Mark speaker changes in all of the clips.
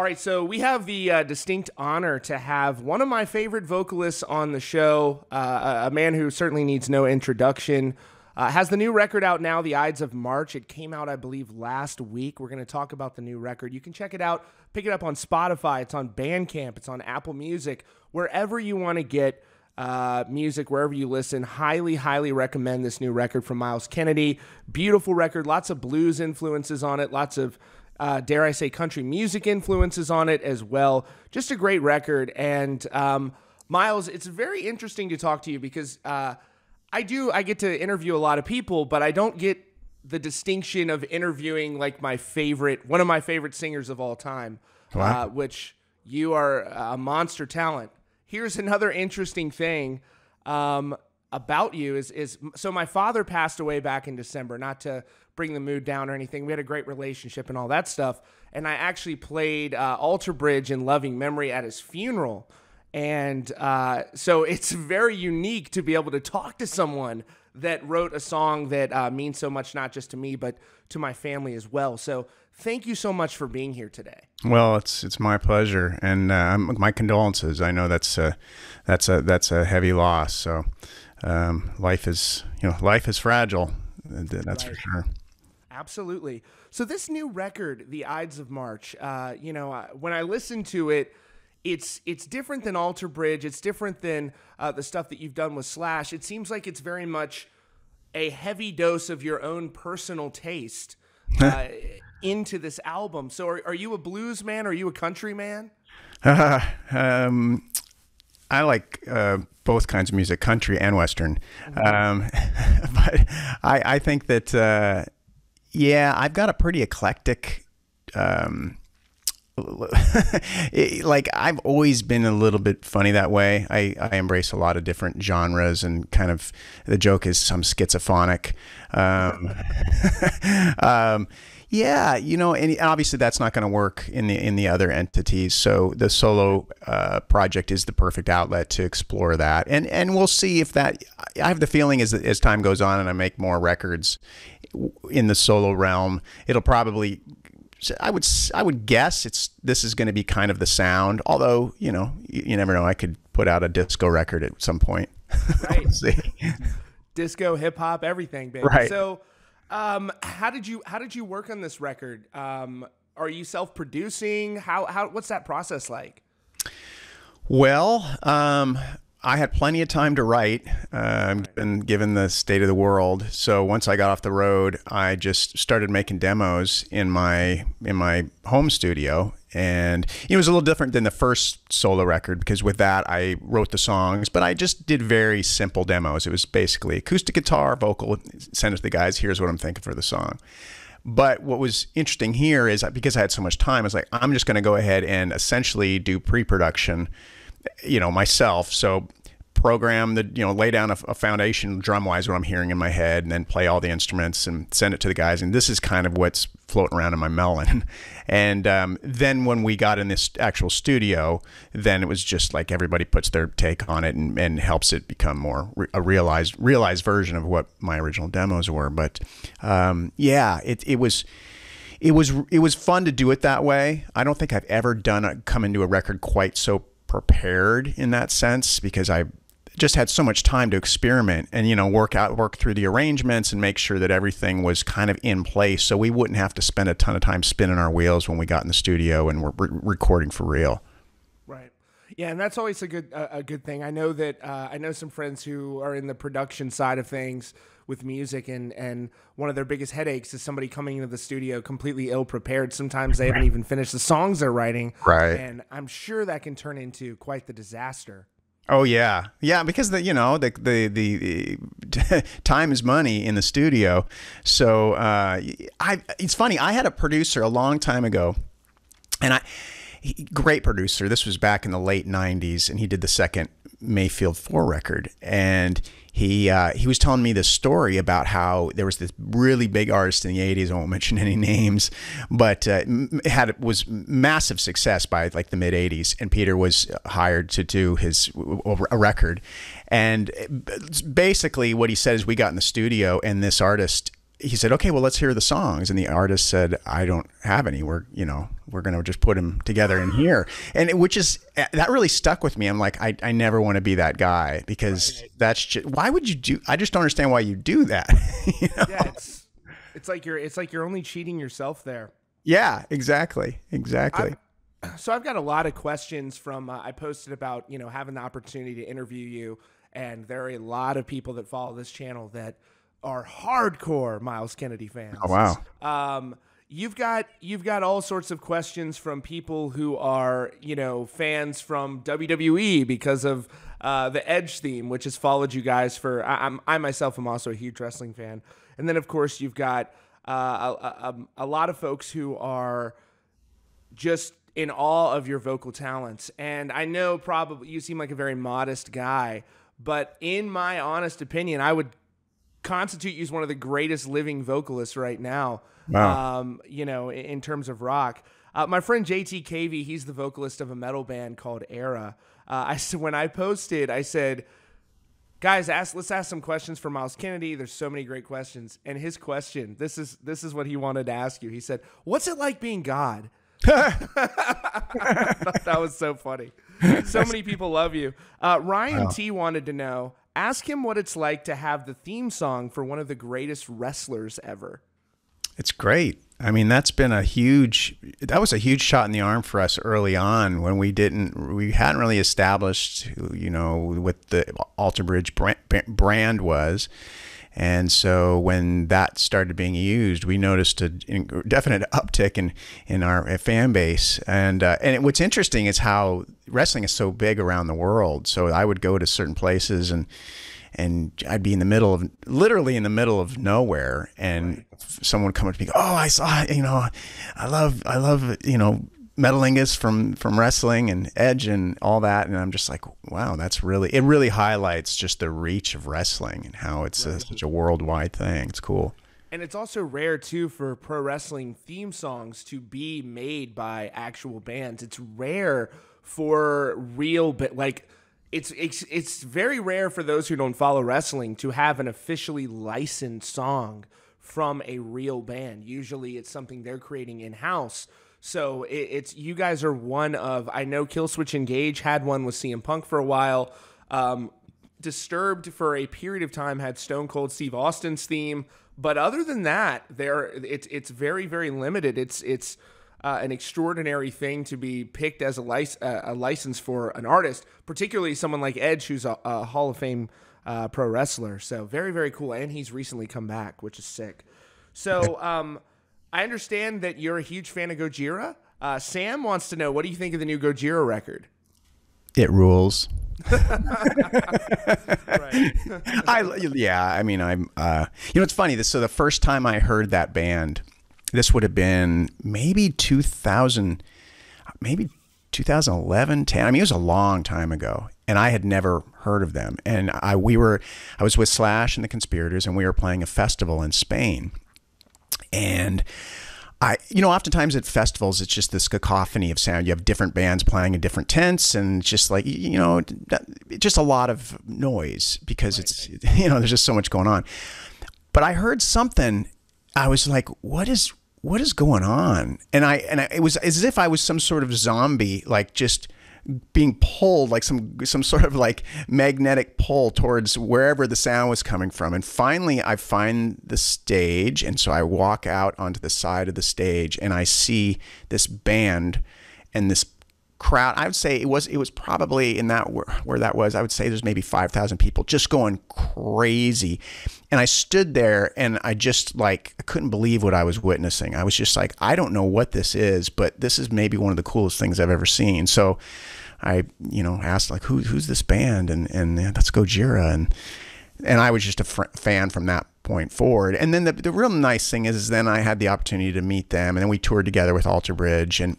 Speaker 1: All right, so we have the distinct honor to have one of my favorite vocalists on the show, a man who certainly needs no introduction. Has the new record out now, the Ides of March. It came out, I believe, last week. We're going to talk about the new record. You can check it out, pick it up on Spotify. It's on Bandcamp. It's on Apple Music. Wherever you want to get music, wherever you listen, highly, highly recommend this new record from Myles Kennedy. Beautiful record, lots of blues influences on it, lots of dare I say, country music influences on it as well. Just a great record. And Myles, it's very interesting to talk to you because I get to interview a lot of people, but I don't get the distinction of interviewing like one of my favorite singers of all time, wow. Which you are a monster talent. Here's another interesting thing about you is so my father passed away back in December, not to bring the mood down or anything. We had a great relationship and all that stuff. And I actually played Alter Bridge in loving memory at his funeral. And so it's very unique to be able to talk to someone that wrote a song that means so much, not just to me, but to my family as well. So thank you so much for being here today.
Speaker 2: Well, it's my pleasure, and my condolences. I know that's a heavy loss. So life is fragile. That's right. For sure.
Speaker 1: Absolutely. So this new record, the Ides of March, when I listen to it, it's different than Alter Bridge. It's different than the stuff that you've done with Slash. It seems like it's very much a heavy dose of your own personal taste into this album. So are you a blues man? Are you a country man?
Speaker 2: I like both kinds of music, country and Western. But I think that, I've got a pretty eclectic, like I've always been a little bit funny that way. I embrace a lot of different genres, and kind of the joke is I'm schizophrenic. And obviously that's not going to work in the other entities. So the solo project is the perfect outlet to explore that, and we'll see if that. I have the feeling as time goes on and I make more records in the solo realm, it'll probably. I would guess this is going to be kind of the sound. Although you never know. I could put out a disco record at some point.
Speaker 1: Right. See. Disco, hip hop, everything, baby.
Speaker 2: Right.
Speaker 1: So. How did you work on this record? Are you self-producing? What's that process like?
Speaker 2: Well, I had plenty of time to write, given the state of the world. So once I got off the road, I just started making demos in my home studio. And it was a little different than the first solo record, because with that I wrote the songs, but I just did very simple demos. It was basically acoustic guitar, vocal, send it to the guys, here's what I'm thinking for the song. But what was interesting here is that because I had so much time, I was like, I'm just going to go ahead and essentially do pre-production, myself. So program lay down a foundation drum-wise, what I'm hearing in my head, and then play all the instruments and send it to the guys. And this is kind of what's floating around in my melon. And then when we got in this actual studio, then it was just like everybody puts their take on it and helps it become more a realized version of what my original demos were. But it was fun to do it that way. I don't think I've ever come into a record quite so prepared in that sense, because I just had so much time to experiment and work through the arrangements and make sure that everything was kind of in place, so we wouldn't have to spend a ton of time spinning our wheels when we got in the studio and we're recording for real.
Speaker 1: Right. Yeah, and that's always a good thing. I know that I know some friends who are in the production side of things with music, and one of their biggest headaches is somebody coming into the studio completely ill prepared. Sometimes they haven't even finished the songs they're writing.
Speaker 2: Right.
Speaker 1: And I'm sure that can turn into quite the disaster.
Speaker 2: Oh yeah, because the time is money in the studio. So it's funny. I had a producer a long time ago, and great producer. This was back in the late '90s, and he did the second Mayfield 4 record, and he was telling me this story about how there was this really big artist in the '80s. I won't mention any names, but was massive success by like the mid '80s, and Peter was hired to do a record. And basically what he said is, we got in the studio and this artist he said, okay, well, let's hear the songs. And the artist said, I don't have any. We're going to just put them together in here. And that really stuck with me. I'm like, I never want to be that guy, because that's just, why would you do, I just don't understand why you do that.
Speaker 1: Yeah. It's like you're only cheating yourself there.
Speaker 2: Yeah, exactly.
Speaker 1: So I've got a lot of questions from, I posted about, having the opportunity to interview you. And there are a lot of people that follow this channel that are hardcore Myles Kennedy fans.
Speaker 2: Oh, wow.
Speaker 1: You've got all sorts of questions from people who are, fans from WWE because of the Edge theme, which has followed you guys for, I myself am also a huge wrestling fan. And then, of course, you've got a lot of folks who are just in awe of your vocal talents. And I know probably you seem like a very modest guy, but in my honest opinion, I would constitute you as one of the greatest living vocalists right now.
Speaker 2: Wow.
Speaker 1: In terms of rock. My friend JT Cavey, he's the vocalist of a metal band called Era. When I posted, I said, guys, let's ask some questions for Myles Kennedy. There's so many great questions. And his question, this is what he wanted to ask you. He said, what's it like being God? I thought that was so funny. So many people love you. Ryan T wanted to know, ask him what it's like to have the theme song for one of the greatest wrestlers ever.
Speaker 2: It's great. I mean, that was a huge shot in the arm for us early on, when we hadn't really established, what the Alter Bridge brand was. And so when that started being used, we noticed a definite uptick in our fan base. And what's interesting is how wrestling is so big around the world. So I would go to certain places and I'd be literally in the middle of nowhere, and someone would come up to me, oh, I saw, I love, Metalingus from wrestling and Edge and all that. And I'm just like, wow, it really highlights just the reach of wrestling and how it's such a worldwide thing. It's cool.
Speaker 1: And it's also rare too for pro wrestling theme songs to be made by actual bands. It's rare for real, but like it's very rare for those who don't follow wrestling to have an officially licensed song from a real band. Usually it's something they're creating in-house. So it's you guys are one of, I know Killswitch Engage had one with CM Punk for a while. Disturbed for a period of time had Stone Cold Steve Austin's theme. But other than that, it's very, very limited. It's an extraordinary thing to be picked as a license for an artist, particularly someone like Edge, who's a Hall of Fame pro wrestler. So very, very cool. And he's recently come back, which is sick. So I understand that you're a huge fan of Gojira. Sam wants to know, what do you think of the new Gojira record?
Speaker 2: It rules.
Speaker 1: Right.
Speaker 2: It's funny. So the first time I heard that band, this would have been maybe 2011, 10. I mean, it was a long time ago, and I had never heard of them. And I was with Slash and the Conspirators, and we were playing a festival in Spain. And oftentimes at festivals, it's just this cacophony of sound. You have different bands playing in different tents, and it's just like, just a lot of noise because there's just so much going on. But I heard something, I was like, what is going on? And it was as if I was some sort of zombie, like just being pulled, like some sort of like magnetic pull towards wherever the sound was coming from. And finally I find the stage, and so I walk out onto the side of the stage, and I see this band and this crowd. I would say it was probably in that where that was, I would say there's maybe 5,000 people just going crazy. And I stood there, and I couldn't believe what I was witnessing. I was just like, I don't know what this is, but this is maybe one of the coolest things I've ever seen. So I, asked like, who's this band? And that's Gojira. And I was just a fan from that point forward. And then the real nice thing is then I had the opportunity to meet them, and then we toured together with Alter Bridge. And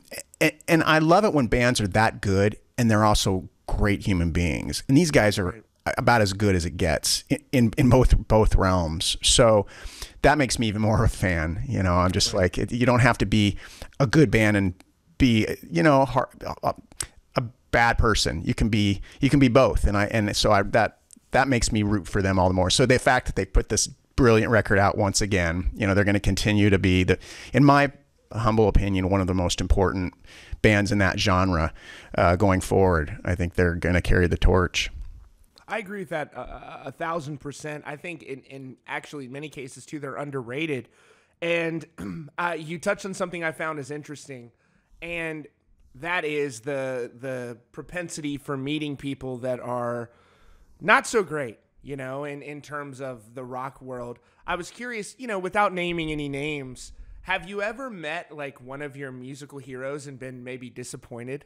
Speaker 2: I love it when bands are that good and they're also great human beings. And these guys are about as good as it gets in both realms. So that makes me even more of a fan. I'm just like, you don't have to be a good band and be, a bad person. You can be both. And so that makes me root for them all the more. So the fact that they put this brilliant record out once again. You know, they're going to continue to be in my humble opinion, one of the most important bands in that genre going forward. I think they're going to carry the torch.
Speaker 1: I agree with that 1,000%. I think in actually many cases too, they're underrated. And you touched on something I found is interesting, and that is the propensity for meeting people that are not so great, you know, in terms of the rock world. I was curious, you know, without naming any names, have you ever met like one of your musical heroes and been maybe disappointed?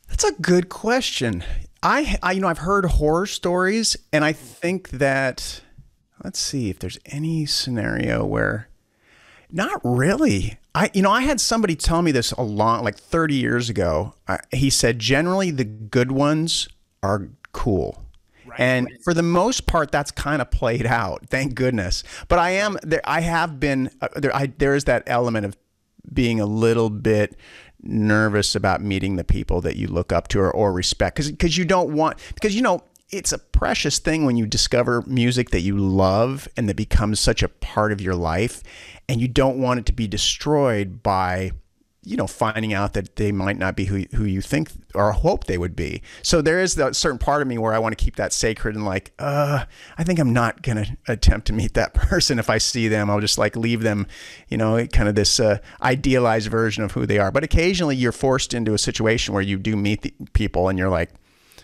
Speaker 2: That's a good question. I've heard horror stories, and I think that, let's see if there's any scenario where, not really. I had somebody tell me this like 30 years ago. He said, generally the good ones are cool. Right. And for the most part, that's kind of played out. Thank goodness. But I am there. I have been there is that element of being a little bit nervous about meeting the people that you look up to or respect, because you don't want, because, you know, it's a precious thing when you discover music that you love and that becomes such a part of your life, and you don't want it to be destroyed by, you know, finding out that they might not be who you think or hope they would be. So there is that certain part of me where I want to keep that sacred and like, I think I'm not going to attempt to meet that person. If I see them, I'll just like leave them, you know, kind of this idealized version of who they are. But occasionally you're forced into a situation where you do meet the people and you're like,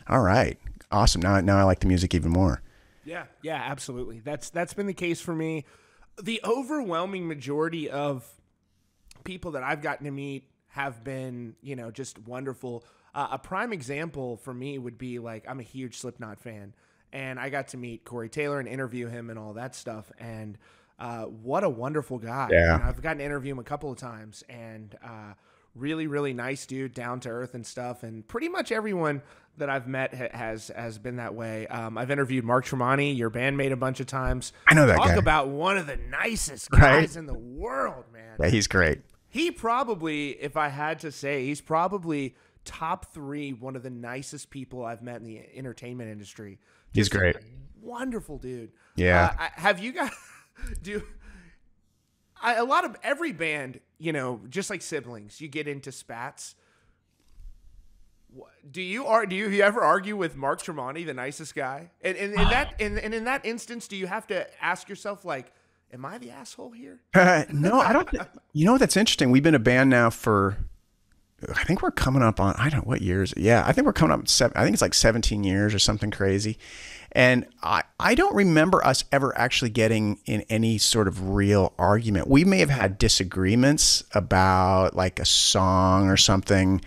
Speaker 2: all right, awesome. Now I like the music even more. Yeah,
Speaker 1: absolutely. That's been the case for me. The overwhelming majority of people that I've gotten to meet have been, you know, just wonderful. A prime example for me would be like, I'm a huge Slipknot fan, and I got to meet Corey Taylor and interview him and all that stuff. And what a wonderful guy.
Speaker 2: Yeah.
Speaker 1: And I've gotten to interview him a couple of times, and really, really nice dude, down to earth and stuff. And pretty much everyone that I've met has been that way. I've interviewed Mark Tremonti, your bandmate, a bunch of times.
Speaker 2: I know that guy.
Speaker 1: Talk about one of the nicest guys in the world, man.
Speaker 2: Yeah, he's great.
Speaker 1: He probably, if I had to say, he's probably top 3, one of the nicest people I've met in the entertainment industry.
Speaker 2: He's great.
Speaker 1: Wonderful dude.
Speaker 2: Yeah.
Speaker 1: Have you guys a lot of every band, you know, just like siblings, you get into spats. Do you ever argue with Mark Tremonti, the nicest guy? And in that instance, do you have to ask yourself, like, am I the asshole here?
Speaker 2: No, I don't. You know, that's interesting. We've been a band now for, I think we're coming up on, I don't know what years. Yeah, I think we're coming up, I think it's like 17 years or something crazy. And I don't remember us ever actually getting in any sort of real argument. We may have had disagreements about like a song or something,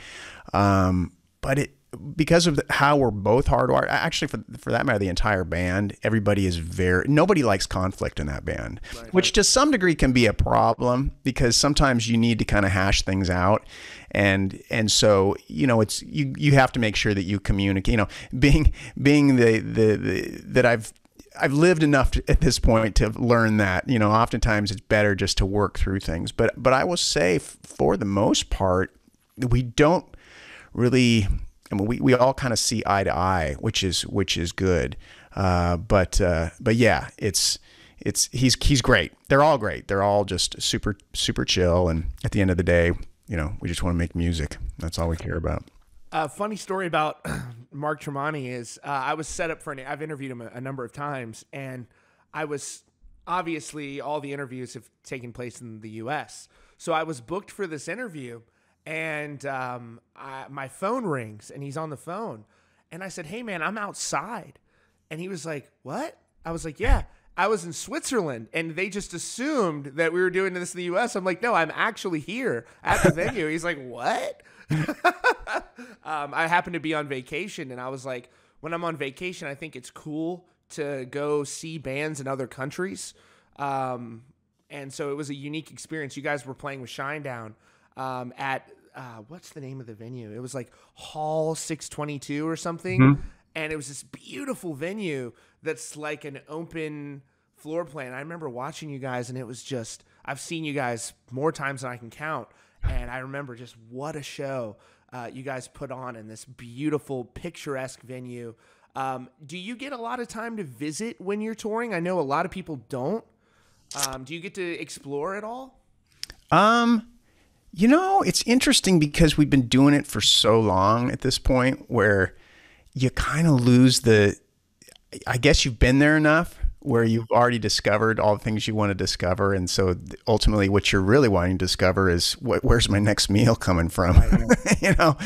Speaker 2: but because of how we're both hardwired, actually for that matter, the entire band, everybody is nobody likes conflict in that band, right, which to some degree can be a problem, because sometimes you need to kind of hash things out. And so, you know, it's, you have to make sure that you communicate, you know, being that I've lived enough at this point to learn that, you know, oftentimes it's better just to work through things. But I will say, for the most part, we don't really, I mean, we all kind of see eye to eye, which is good. But yeah, he's great. They're all great. They're all just super, super chill. And at the end of the day, you know, we just want to make music. That's all we care about.
Speaker 1: Funny story about Mark Tremonti is I was set up for I've interviewed him a number of times, and I was, obviously all the interviews have taken place in the US. So I was booked for this interview, and my phone rings, and he's on the phone. And I said, hey, man, I'm outside. And he was like, what? I was like, yeah, I was in Switzerland. And they just assumed that we were doing this in the U.S. I'm like, no, I'm actually here at the venue. He's like, what? I happened to be on vacation, and I was like, when I'm on vacation, I think it's cool to go see bands in other countries. And so it was a unique experience. You guys were playing with Shinedown at what's the name of the venue? It was like Hall 622 or something. Mm-hmm. And it was this beautiful venue that's like an open floor plan. I remember watching you guys, and it was just, I've seen you guys more times than I can count. And I remember just what a show you guys put on in this beautiful, picturesque venue. Do you get a lot of time to visit when you're touring? I know a lot of people don't. Do you get to explore at all?
Speaker 2: You know, it's interesting because we've been doing it for so long at this point where you kind of lose I guess you've been there enough where you've already discovered all the things you want to discover. And so ultimately what you're really wanting to discover is where's my next meal coming from, you know?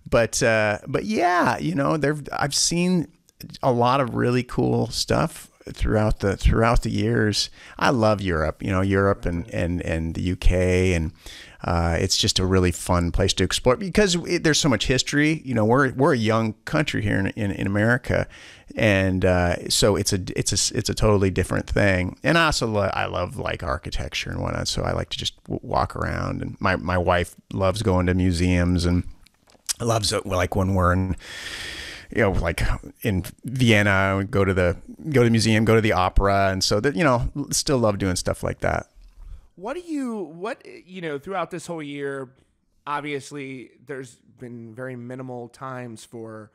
Speaker 2: But yeah, you know, I've seen a lot of really cool stuff throughout the years. I love Europe, you know, Europe and the UK, and it's just a really fun place to explore because there's so much history. You know, we're a young country here in America, and so it's a totally different thing. And I also I love like architecture and whatnot, so I like to just walk around. And my wife loves going to museums and loves it, like when we're in, you know, like in Vienna, go to the museum, go to the opera, and so that, you know, still love doing stuff like that.
Speaker 1: What you know, throughout this whole year, obviously there's been very minimal times for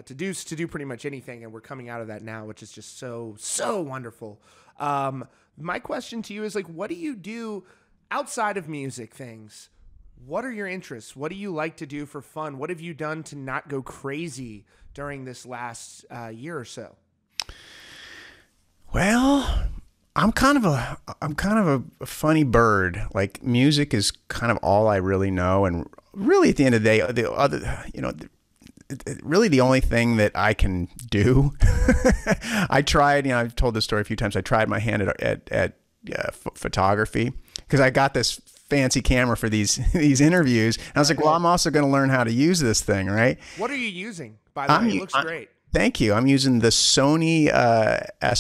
Speaker 1: to do pretty much anything, and we're coming out of that now, which is just so wonderful. My question to you is, like, what do you do outside of music things? What are your interests? What do you like to do for fun? What have you done to not go crazy during this last year or so?
Speaker 2: Well, I'm kind of a funny bird. Like, music is kind of all I really know, and really at the end of the day, the other, you know, really the only thing that I can do. I tried, you know, I've told this story a few times. I tried my hand at photography because I got this fancy camera for these interviews. And I was like, well, I'm also going to learn how to use this thing, right?
Speaker 1: What are you using? By the way, it looks great.
Speaker 2: Thank you. I'm using the Sony I'm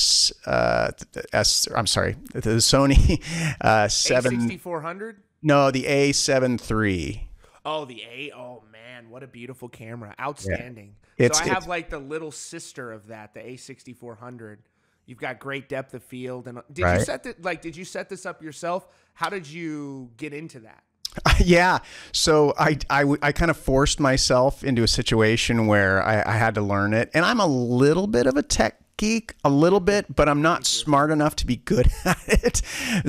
Speaker 2: sorry, the Sony
Speaker 1: A6400?
Speaker 2: No, the A7 III.
Speaker 1: Oh, oh man, what a beautiful camera. Outstanding.
Speaker 2: Yeah.
Speaker 1: So I have like the little sister of that, the A6400. You've got great depth of field, and did you set this up yourself? How did you get into that?
Speaker 2: Yeah. So I kind of forced myself into a situation where I had to learn it, and I'm a little bit of a tech geek, a little bit, but I'm not smart enough to be good at it.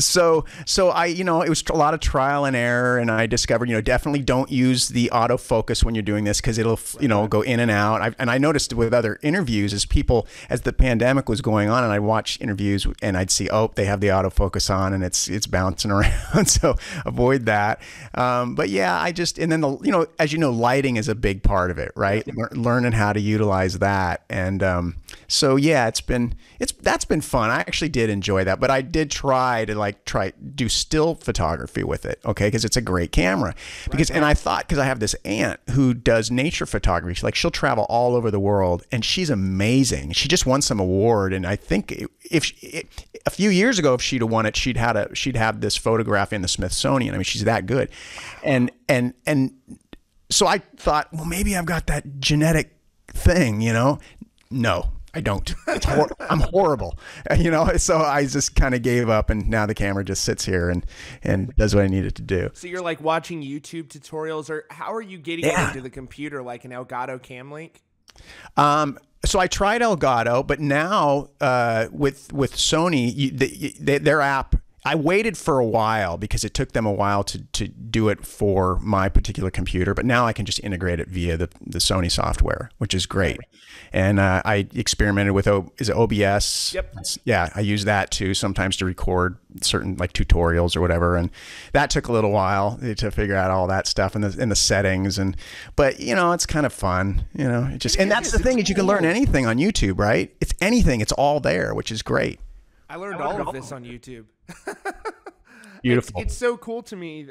Speaker 2: So I, you know, it was a lot of trial and error, and I discovered, you know, definitely don't use the autofocus when you're doing this because it'll, you know, go in and out. And I noticed with other interviews as the pandemic was going on, and I'd watch interviews and I'd see, oh, they have the autofocus on and it's bouncing around. So avoid that. But yeah, and then you know, as you know, lighting is a big part of it, right? Learning how to utilize that. And so yeah, that's been fun. I actually did enjoy that, but I did try to do still photography with it, okay? Because it's a great camera. And I thought, because I have this aunt who does nature photography, she'll travel all over the world, and she's amazing. She just won some award, and I think a few years ago, if she'd have won it, she'd have this photograph in the Smithsonian. I mean, she's that good, and so I thought, well, maybe I've got that genetic thing, you know? No, I don't. I'm horrible, you know. So I just kind of gave up, and now the camera just sits here and does what I need it to do.
Speaker 1: So you're like watching YouTube tutorials, or how are you getting into the computer, like an Elgato Cam Link?
Speaker 2: So I tried Elgato, but now with Sony, their app. I waited for a while because it took them a while to do it for my particular computer, but now I can just integrate it via the Sony software, which is great. And I experimented with is it OBS?
Speaker 1: Yep.
Speaker 2: Yeah, I use that too sometimes to record certain like tutorials or whatever, and that took a little while to figure out all that stuff and the settings. But you know, it's kind of fun, you know. And that's the thing, is you can learn anything on YouTube, right? It's anything, it's all there, which is great.
Speaker 1: I learned all of this on YouTube.
Speaker 2: Beautiful.
Speaker 1: It's so cool to me,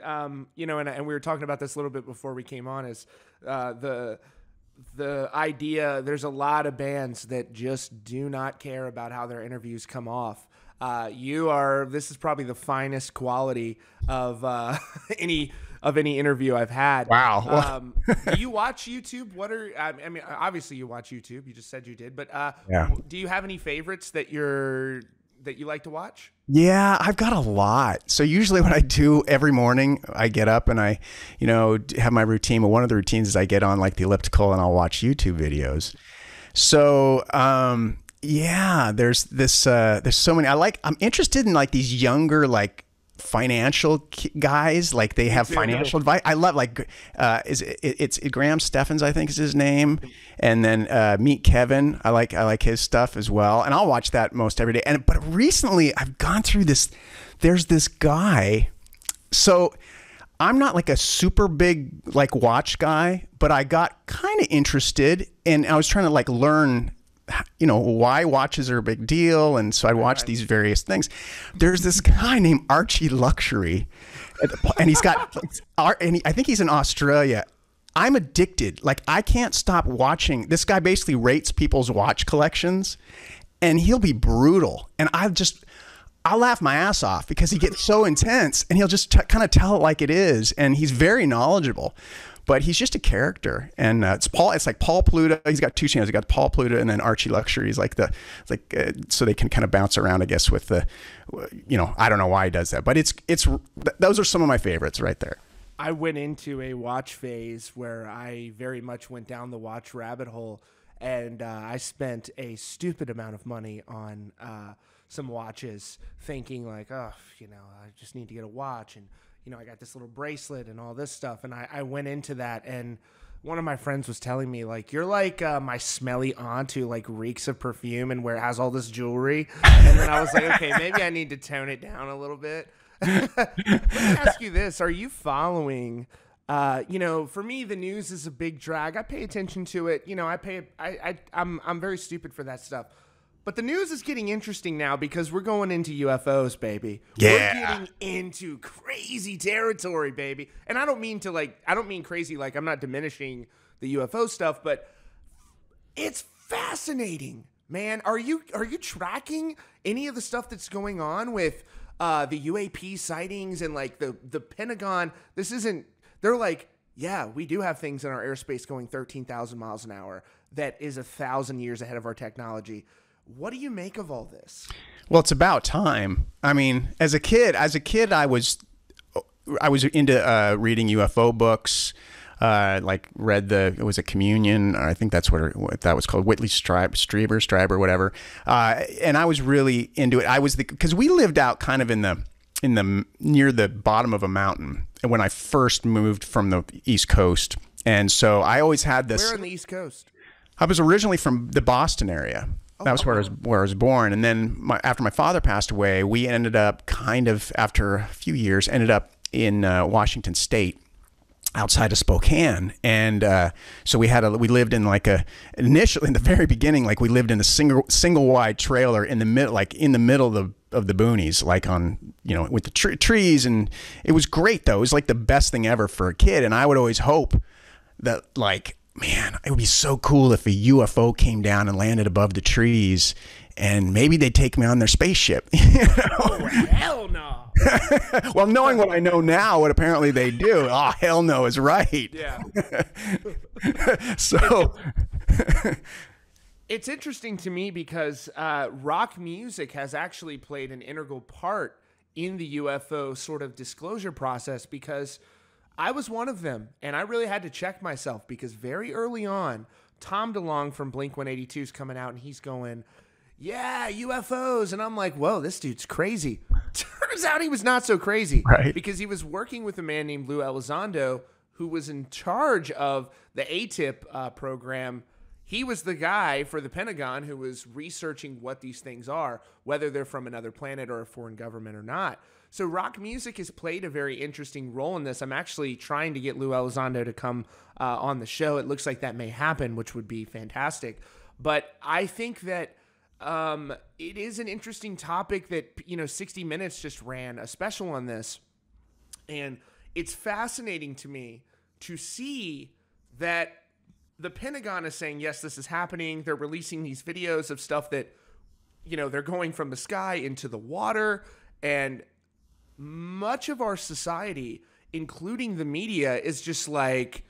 Speaker 1: you know, and we were talking about this a little bit before we came on, is the idea, there's a lot of bands that just do not care about how their interviews come off. This is probably the finest quality of any interview I've had.
Speaker 2: Wow.
Speaker 1: Do you watch YouTube? I mean, obviously you watch YouTube. You just said you did, but
Speaker 2: yeah.
Speaker 1: Do you have any favorites that you like to watch?
Speaker 2: Yeah, I've got a lot. So usually what I do every morning, I get up and I, you know, have my routine. But one of the routines is I get on like the elliptical and I'll watch YouTube videos. So, yeah, there's this, there's so many, I'm interested in like these younger, like financial guys, like they have financial advice. I love like, it's Graham Steffens, I think is his name. And then, Meet Kevin. I like his stuff as well. And I'll watch that most every day. But recently I've gone through this, there's this guy. So I'm not like a super big like watch guy, but I got kind of interested and I was trying to like learn, you know, why watches are a big deal. And so I watched these various things. There's this guy named Archie Luxury and he's got, and I think he's in Australia. I'm addicted. Like I can't stop watching. This guy basically rates people's watch collections and he'll be brutal. And I'll laugh my ass off because he gets so intense and he'll just kind of tell it like it is. And he's very knowledgeable, but he's just a character. And it's like Paul Pluta. He's got two channels. He got Paul Pluta and then Archie Luxury. He's like so they can kind of bounce around, I guess, with the, you know, I don't know why he does that, but those are some of my favorites right there.
Speaker 1: I went into a watch phase where I very much went down the watch rabbit hole, and I spent a stupid amount of money on some watches, thinking like, oh, you know, I just need to get a watch, and you know, I got this little bracelet and all this stuff, and I went into that, and one of my friends was telling me like, you're like my smelly aunt who like reeks of perfume and has all this jewelry, and then I was like, okay, maybe I need to tone it down a little bit. Let me ask you this: are you following? You know, for me, the news is a big drag. I pay attention to it. You know, I'm very stupid for that stuff. But the news is getting interesting now because we're going into UFOs, baby.
Speaker 2: Yeah.
Speaker 1: We're getting into crazy territory, baby. And I don't mean crazy like I'm not diminishing the UFO stuff, but it's fascinating, man. Are you tracking any of the stuff that's going on with the UAP sightings and like the Pentagon? They're like, yeah, we do have things in our airspace going 13,000 miles an hour. That is 1,000 years ahead of our technology. What do you make of all this?
Speaker 2: Well, it's about time. I mean, as a kid, I was into reading UFO books. Like read it was a Communion, or I think that's what that was called, Whitley Strieber, whatever. And I was really into it. Because we lived out kind of in the near the bottom of a mountain when I first moved from the East Coast, and so I always had this.
Speaker 1: Where on the East Coast?
Speaker 2: I was originally from the Boston area. That was where I was born. And then after my father passed away, we ended up after a few years, in Washington State, outside of Spokane. And so we lived in initially in the very beginning, like we lived in a single wide trailer in the middle of the boonies, like on, you know, with the trees. And it was great though. It was like the best thing ever for a kid. And I would always hope that like, man, it would be so cool if a UFO came down and landed above the trees and maybe they'd take me on their spaceship. You know?
Speaker 1: Oh, hell no.
Speaker 2: Well, knowing what I know now, what apparently they do, oh, hell no is right.
Speaker 1: Yeah.
Speaker 2: So
Speaker 1: it's interesting to me because rock music has actually played an integral part in the UFO sort of disclosure process, because I was one of them, and I really had to check myself because very early on, Tom DeLonge from Blink-182 is coming out, and he's going, yeah, UFOs. And I'm like, whoa, this dude's crazy. Turns out he was not so crazy,
Speaker 2: right?
Speaker 1: Because he was working with a man named Lou Elizondo, who was in charge of the ATIP program. He was the guy for the Pentagon who was researching what these things are, whether they're from another planet or a foreign government or not. So rock music has played a very interesting role in this. I'm actually trying to get Lou Elizondo to come on the show. It looks like that may happen, which would be fantastic. But I think that it is an interesting topic that, you know, 60 Minutes just ran a special on this. And it's fascinating to me to see that the Pentagon is saying, yes, this is happening. They're releasing these videos of stuff that, you know, they're going from the sky into the water. And much of our society, including the media, is just like,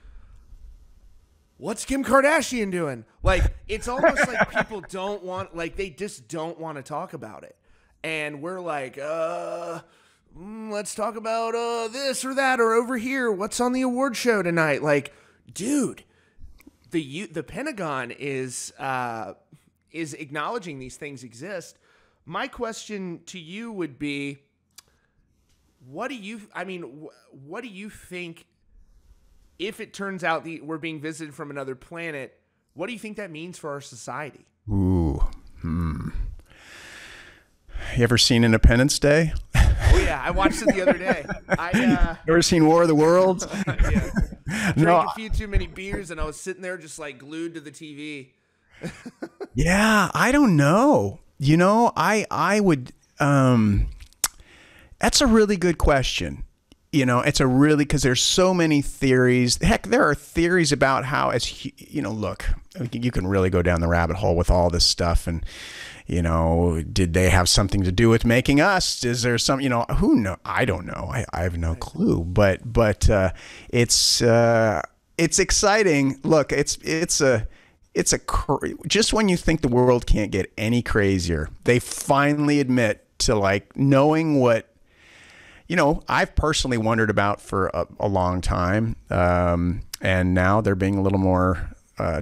Speaker 1: what's Kim Kardashian doing? Like, it's almost like people don't want, like, they just don't want to talk about it. And we're like, let's talk about this or that or over here. What's on the award show tonight? Like, dude, the Pentagon is acknowledging these things exist. My question to you would be, what do you think, if it turns out we're being visited from another planet, what do you think that means for our society?
Speaker 2: Ooh. You ever seen Independence Day?
Speaker 1: Oh yeah, I watched it the other day.
Speaker 2: Ever seen War of the Worlds?
Speaker 1: Yeah. I drank a few too many beers, and I was sitting there just like glued to the TV.
Speaker 2: Yeah, I don't know. You know, I would. That's a really good question. You know, it's a really, because there's so many theories. Heck, there are theories about how, look, you can really go down the rabbit hole with all this stuff. And, you know, did they have something to do with making us? Is there some, who knows? I don't know. I have no clue. But it's exciting. Look, just when you think the world can't get any crazier, they finally admit to like knowing what. I've personally wondered about for a long time, and now they're being a little more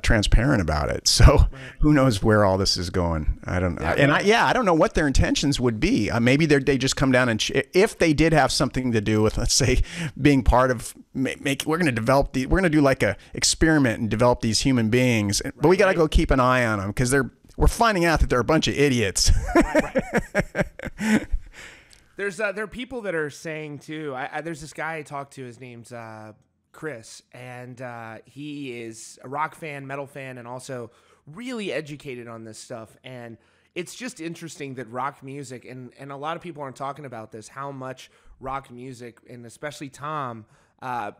Speaker 2: transparent about it. So who knows where all this is going? I don't know. I don't know what their intentions would be. Maybe they just come down and if they did have something to do with, let's say, being part of we're going to develop we're going to do like a experiment and develop these human beings, but we got to go keep an eye on them because we're finding out that they're a bunch of idiots.
Speaker 1: There are people that are saying too. There's this guy I talked to. His name's Chris, and he is a rock fan, metal fan, and also really educated on this stuff. And it's just interesting that rock music, and a lot of people aren't talking about this, how much rock music, and especially Tom,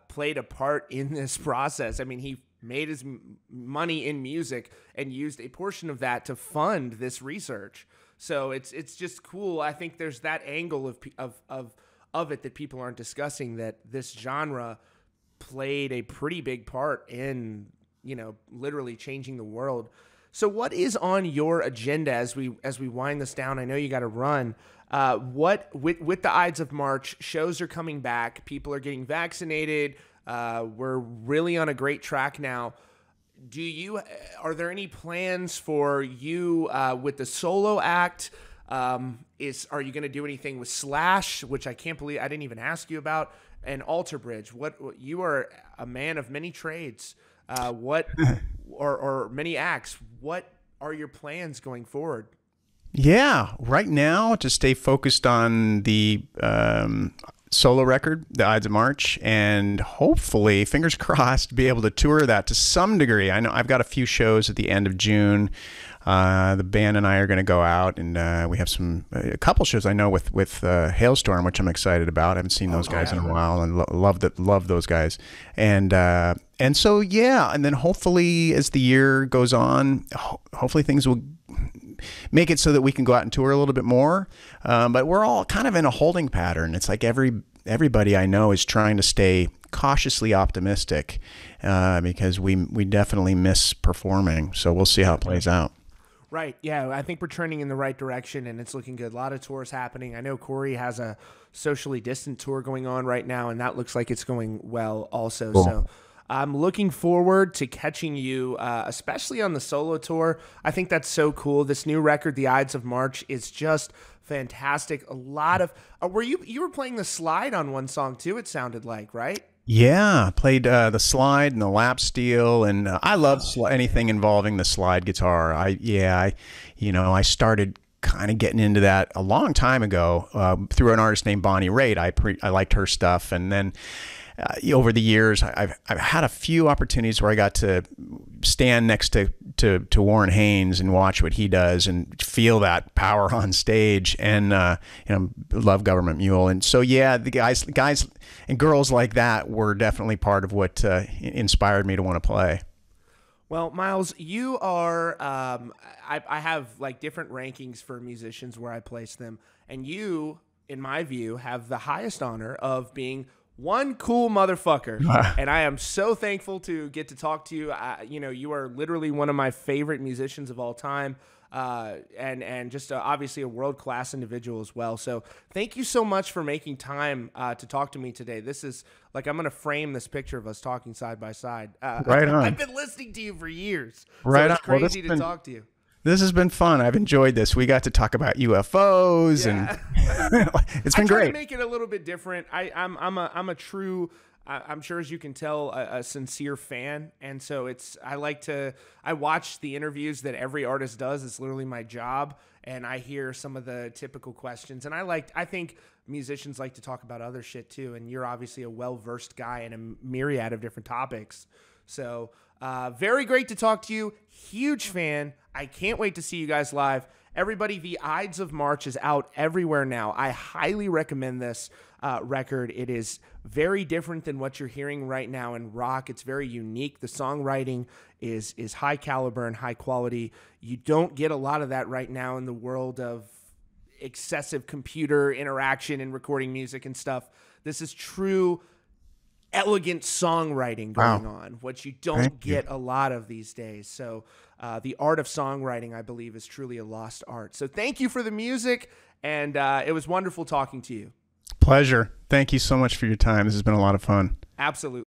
Speaker 1: played a part in this process. I mean, he made his money in music and used a portion of that to fund this research. So it's just cool. I think there's that angle of it that people aren't discussing, that this genre played a pretty big part in, literally changing the world. So what is on your agenda as we wind this down? I know you got to run. With the Ides of March, shows are coming back. People are getting vaccinated. We're really on a great track now. Are there any plans for you with the solo act? Are you going to do anything with Slash, which I can't believe I didn't even ask you about, and Alter Bridge? What you are a man of many trades. Or many acts. What are your plans going forward?
Speaker 2: Yeah, right now to stay focused on the solo record, the Ides of March, and hopefully, fingers crossed, be able to tour that to some degree. I know I've got a few shows at the end of June. The band and I are going to go out, and we have a couple shows I know with Hailstorm, which I'm excited about. I haven't seen those guys in a while, and love those guys. And so yeah, and then hopefully as the year goes on, hopefully things will make it so that we can go out and tour a little bit more. But we're all kind of in a holding pattern. It's like everybody I know is trying to stay cautiously optimistic because we definitely miss performing. So we'll see how it plays out.
Speaker 1: Right. Yeah, I think we're trending in the right direction, and it's looking good. A lot of tours happening. I know Corey has a socially distant tour going on right now, and that looks like it's going well also. Cool. So I'm looking forward to catching you, especially on the solo tour. I think that's so cool. This new record, The Ides of March, is just fantastic. A lot of you were playing the slide on one song too, it sounded like, right?
Speaker 2: Yeah, played the slide and the lap steel, and I love anything involving the slide guitar. I started kind of getting into that a long time ago through an artist named Bonnie Raitt. I liked her stuff, and then over the years, I've had a few opportunities where I got to stand next to Warren Haynes and watch what he does and feel that power on stage, and love Government Mule. And so yeah, the guys and girls like that were definitely part of what inspired me to want to play.
Speaker 1: Well, Myles, you are I have like different rankings for musicians where I place them, and you, in my view, have the highest honor of being one cool motherfucker. And I am so thankful to get to talk to you. You are literally one of my favorite musicians of all time. and just obviously a world-class individual as well. So thank you so much for making time to talk to me today. This is like, I'm going to frame this picture of us talking side by side.
Speaker 2: Right on.
Speaker 1: I've been listening to you for years.
Speaker 2: Right
Speaker 1: so it's
Speaker 2: on.
Speaker 1: crazy to talk to you.
Speaker 2: This has been fun. I've enjoyed this. We got to talk about UFOs and it's been
Speaker 1: I try
Speaker 2: great.
Speaker 1: to make it a little bit different. I'm a true, I'm sure as you can tell, a sincere fan. And so I watch the interviews that every artist does. It's literally my job. And I hear some of the typical questions. And I think musicians like to talk about other shit too. And you're obviously a well-versed guy in a myriad of different topics. So very great to talk to you. Huge fan. I can't wait to see you guys live. Everybody, the Ides of March is out everywhere now. I highly recommend this record. It is very different than what you're hearing right now in rock. It's very unique. The songwriting is high caliber and high quality. You don't get a lot of that right now in the world of excessive computer interaction and recording music and stuff. This is true elegant songwriting going on, which you don't get a lot of these days. So the art of songwriting, I believe, is truly a lost art. So thank you for the music, and it was wonderful talking to you.
Speaker 2: Pleasure. Thank you so much for your time. This has been a lot of fun.
Speaker 1: Absolutely.